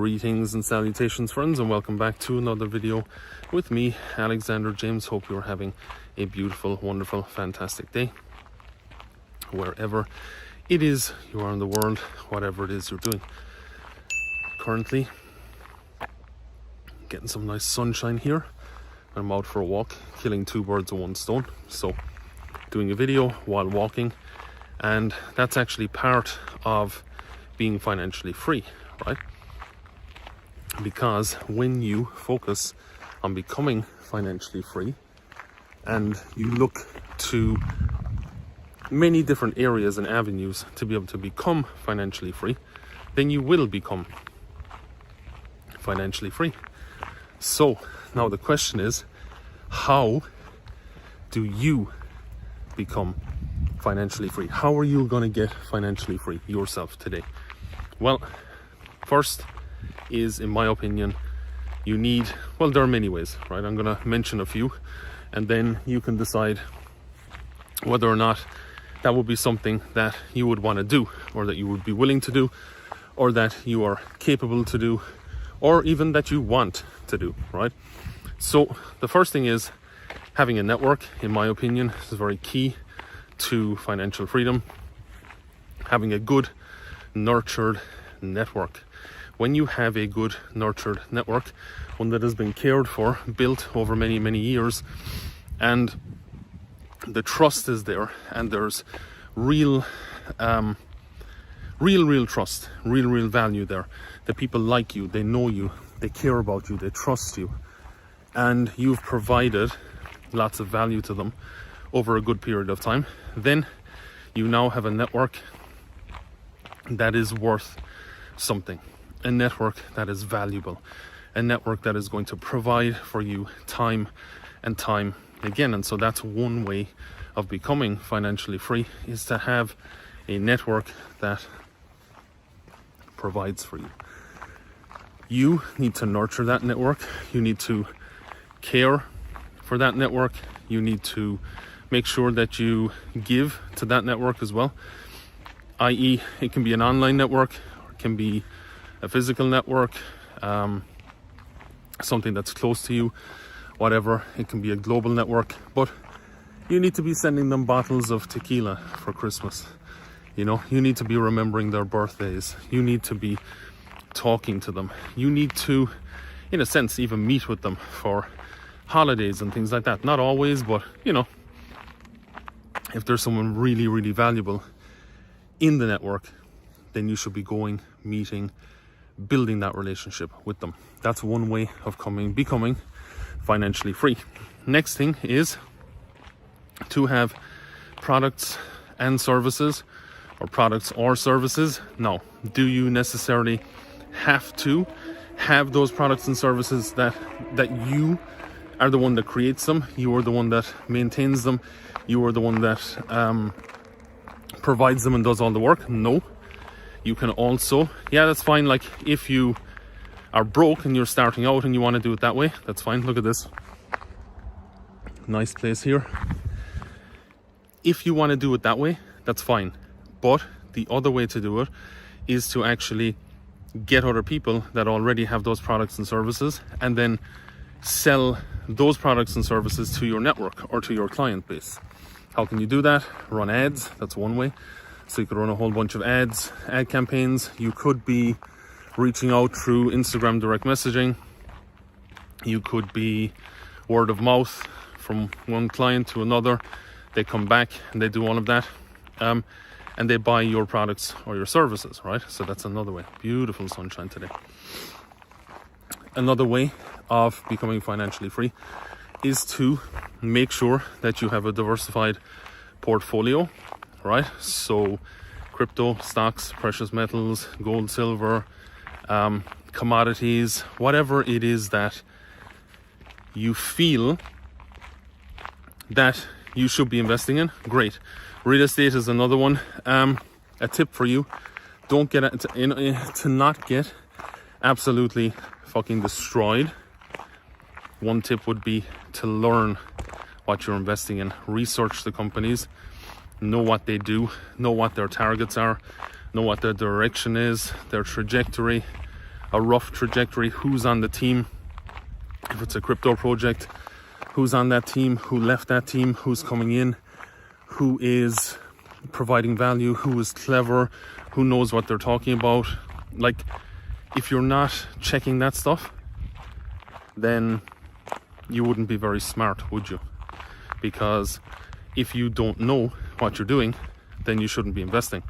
Greetings and salutations, friends, and welcome back to another video with me, Alexander James. Hope you're having a beautiful, wonderful, fantastic day wherever it is you are in the world, whatever it is you're doing. Currently getting some nice sunshine here. I'm out for a walk, killing two birds with one stone. So doing a video while walking, and that's actually part of being financially free, right? Because when you focus on becoming financially free and you look to many different areas and avenues to be able to become financially free, then you will become financially free. So now the question is, how do you become financially free? How are you going to get financially free yourself today? Well, first is, in my opinion, you need, well, there are many ways, right? I'm going to mention a few, and then you can decide whether or not that would be something that you would want to do, or that you would be willing to do, or that you are capable to do, or even that you want to do, right? So the first thing is having a network. In my opinion, is very key to financial freedom. Having a good, nurtured network. When you have a good, nurtured network, one that has been cared for, built over many, many years, and the trust is there, and there's real trust, real value there. The people like you, they know you, they care about you, they trust you, and you've provided lots of value to them over a good period of time. Then you now have a network that is worth something, a network that is valuable, a network that is going to provide for you time and time again. And so that's one way of becoming financially free, is to have a network that provides for you. You need to nurture that network. You need to care for that network. You need to make sure that you give to that network as well, i.e. it can be an online network, or it can be a physical network, something that's close to you, whatever. It can be a global network, but you need to be sending them bottles of tequila for Christmas. You know, you need to be remembering their birthdays. You need to be talking to them. You need to, in a sense, even meet with them for holidays and things like that. Not always, but you know, if there's someone really valuable in the network, then you should be going, meeting, building that relationship with them. That's one way of becoming financially free. Next thing is to have products and services, or products or services. Now, do you necessarily have to have those products and services that you are the one that creates them, you are the one that maintains them, you are the one that provides them and does all the work? No. You can also, that's fine. Like if you are broke and you're starting out and you want to do it that way, that's fine. Look at this nice place here. If you want to do it that way, that's fine. But the other way to do it is to actually get other people that already have those products and services, and then sell those products and services to your network or to your client base. How can you do that? Run ads. That's one way. So you could run a whole bunch of ads, ad campaigns. You could be reaching out through Instagram direct messaging. You could be word of mouth from one client to another. They come back and they do all of that. And they buy your products or your services, right? So that's another way. Beautiful sunshine today. Another way of becoming financially free is to make sure that you have a diversified portfolio, right? So crypto, stocks, precious metals, gold, silver, commodities, whatever it is that you feel that you should be investing in, great. Real estate is another one. A tip for you: don't get to not get absolutely fucking destroyed. One tip would be to learn what you're investing in. Research the companies, know what they do, know what their targets are, know what their direction is, their trajectory, a rough trajectory, who's on the team. If it's a crypto project, who's on that team, who left that team, who's coming in, who is providing value, who is clever, who knows what they're talking about. Like, if you're not checking that stuff, then you wouldn't be very smart, would you? Because if you don't know what you're doing, then you shouldn't be investing.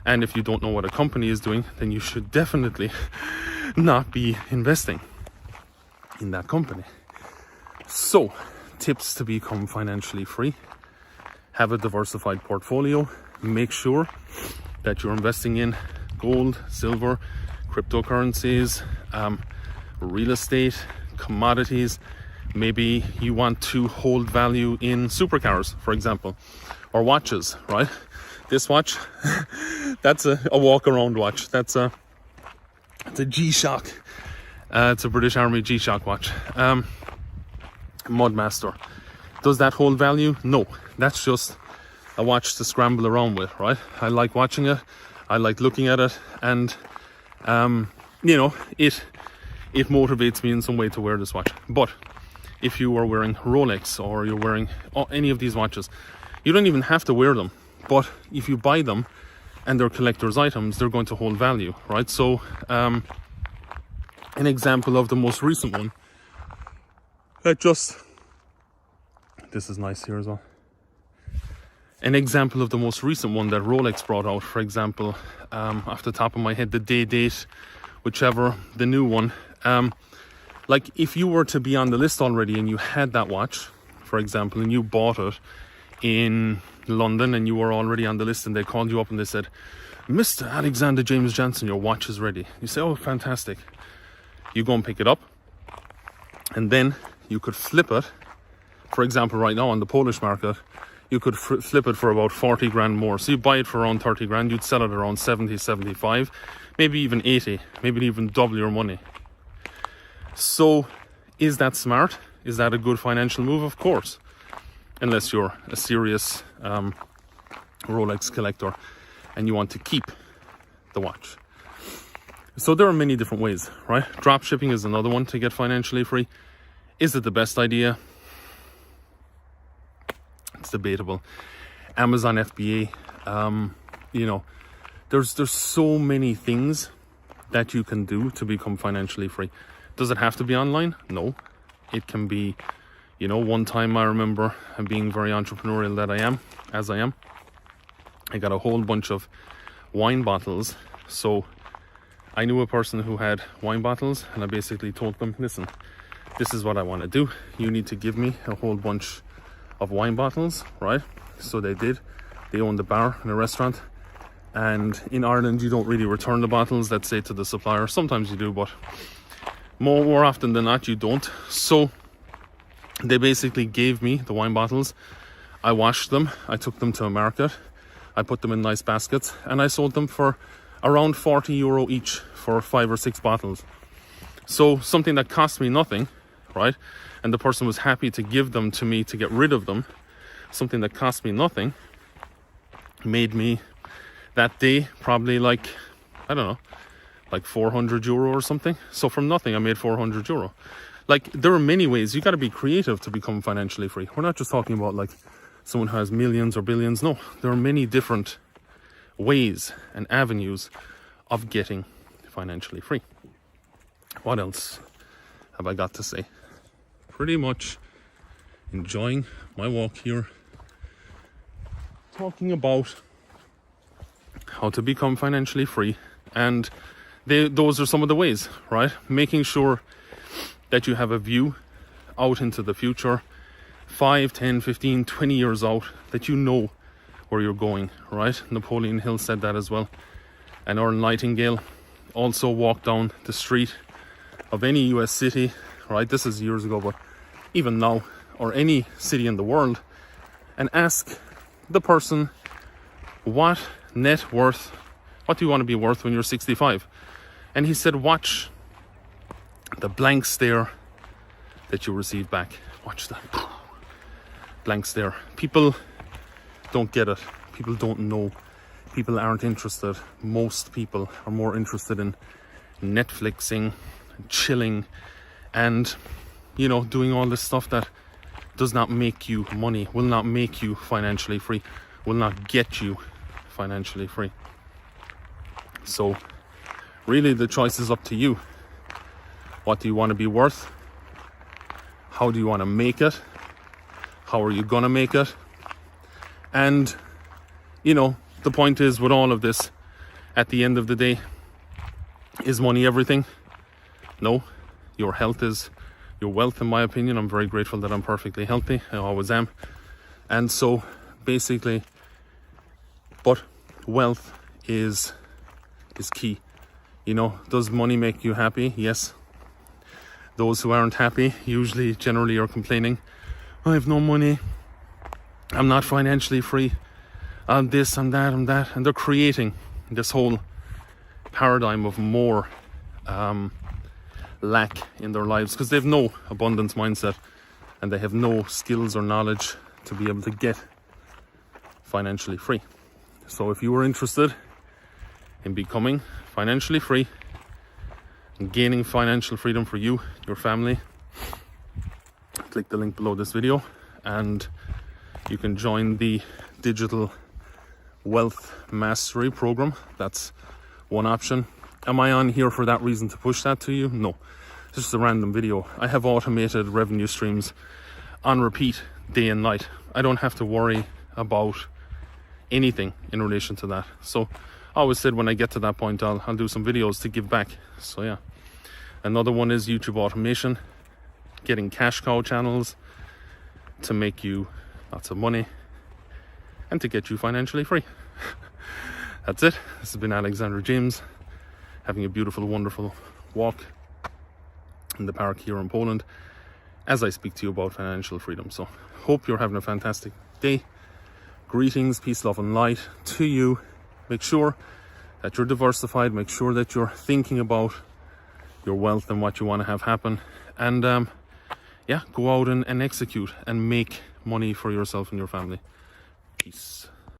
And if you don't know what a company is doing, then you should definitely not be investing in that company. So, tips to become financially free: have a diversified portfolio. Make sure that you're investing in gold, silver, cryptocurrencies, real estate, commodities. Maybe you want to hold value in supercars, for example, or watches, right? This watch, that's a walk around watch. It's a G-Shock. It's a British Army G-Shock watch. Mudmaster. Does that hold value? No, that's just a watch to scramble around with, right? I like watching it, I like looking at it, and you know, it motivates me in some way to wear this watch. But if you are wearing Rolex or you're wearing any of these watches, you don't even have to wear them. But if you buy them and they're collector's items, they're going to hold value, right? So an example of the most recent one, this is nice here as well. An example of the most recent one that Rolex brought out, for example, off the top of my head, the day date, whichever, the new one. Like, if you were to be on the list already and you had that watch, for example, and you bought it in London and you were already on the list, and they called you up and they said, Mr. Alexander James Johnson, your watch is ready. You say, oh, fantastic. You go and pick it up, and then you could flip it. For example, right now on the Polish market, you could flip it for about 40 grand more. So you buy it for around 30 grand, you'd sell it around 70, 75, maybe even 80, maybe even double your money. So is that smart? Is that a good financial move? Of course. Unless you're a serious Rolex collector and you want to keep the watch. So there are many different ways, right? Drop shipping is another one to get financially free. Is it the best idea? It's debatable. Amazon FBA, you know, there's so many things that you can do to become financially free. Does it have to be online? No. It can be, you know, one time I remember being very entrepreneurial as I am. I got a whole bunch of wine bottles. So I knew a person who had wine bottles, and I basically told them, listen, this is what I want to do. You need to give me a whole bunch of wine bottles, right? So they did. They owned a bar and a restaurant. And in Ireland, you don't really return the bottles, let's say, to the supplier. Sometimes you do, but more often than not, you don't. So they basically gave me the wine bottles. I washed them. I took them to a market. I put them in nice baskets, and I sold them for around €40 each for 5 or 6 bottles. So something that cost me nothing, right? And the person was happy to give them to me to get rid of them. Something that cost me nothing made me that day probably like, I don't know, like €400 or something. So from nothing, I made €400. Like, there are many ways. You got to be creative to become financially free. We're not just talking about like someone who has millions or billions. No, there are many different ways and avenues of getting financially free. What else have I got to say? Pretty much enjoying my walk here, talking about how to become financially free. And those are some of the ways, right? Making sure that you have a view out into the future, 5, 10, 15, 20 years out, that you know where you're going, right? Napoleon Hill said that as well. And Earl Nightingale also walked down the street of any US city, right? This is years ago, but even now, or any city in the world, and ask the person, what net worth, what do you want to be worth when you're 65? And he said, watch the blank stare that you receive back. Watch that blank stare. People don't get it. People don't know. People aren't interested. Most people are more interested in Netflixing, chilling, and doing all this stuff that does not make you money, will not make you financially free, will not get you financially free. So really the choice is up to you. What do you want to be worth? How do you want to make it? How are you gonna make it? And the point is, with all of this, at the end of the day, is money everything? No. Your health is your wealth, in my opinion. I'm very grateful that I'm perfectly healthy. I always am. And so basically, but wealth is key. Does money make you happy? Yes. Those who aren't happy generally are complaining, I have no money, I'm not financially free, I'm this, I'm that, I'm that. And they're creating this whole paradigm of more lack in their lives because they have no abundance mindset and they have no skills or knowledge to be able to get financially free. So if you are interested in becoming financially free and gaining financial freedom for you, your family, click the link below this video and you can join the digital wealth mastery program. That's one option. Am I on here for that reason to push that to you? No, it's just a random video. I have automated revenue streams on repeat day and night. I don't have to worry about anything in relation to that. So I always said when I get to that point, I'll do some videos to give back. So yeah. Another one is YouTube automation, getting cash cow channels to make you lots of money and to get you financially free. That's it. This has been Alexander James, having a beautiful, wonderful walk in the park here in Poland as I speak to you about financial freedom. So hope you're having a fantastic day. Greetings, peace, love and light to you. Make sure that you're diversified. Make sure that you're thinking about your wealth and what you want to have happen. And go out and execute and make money for yourself and your family. Peace.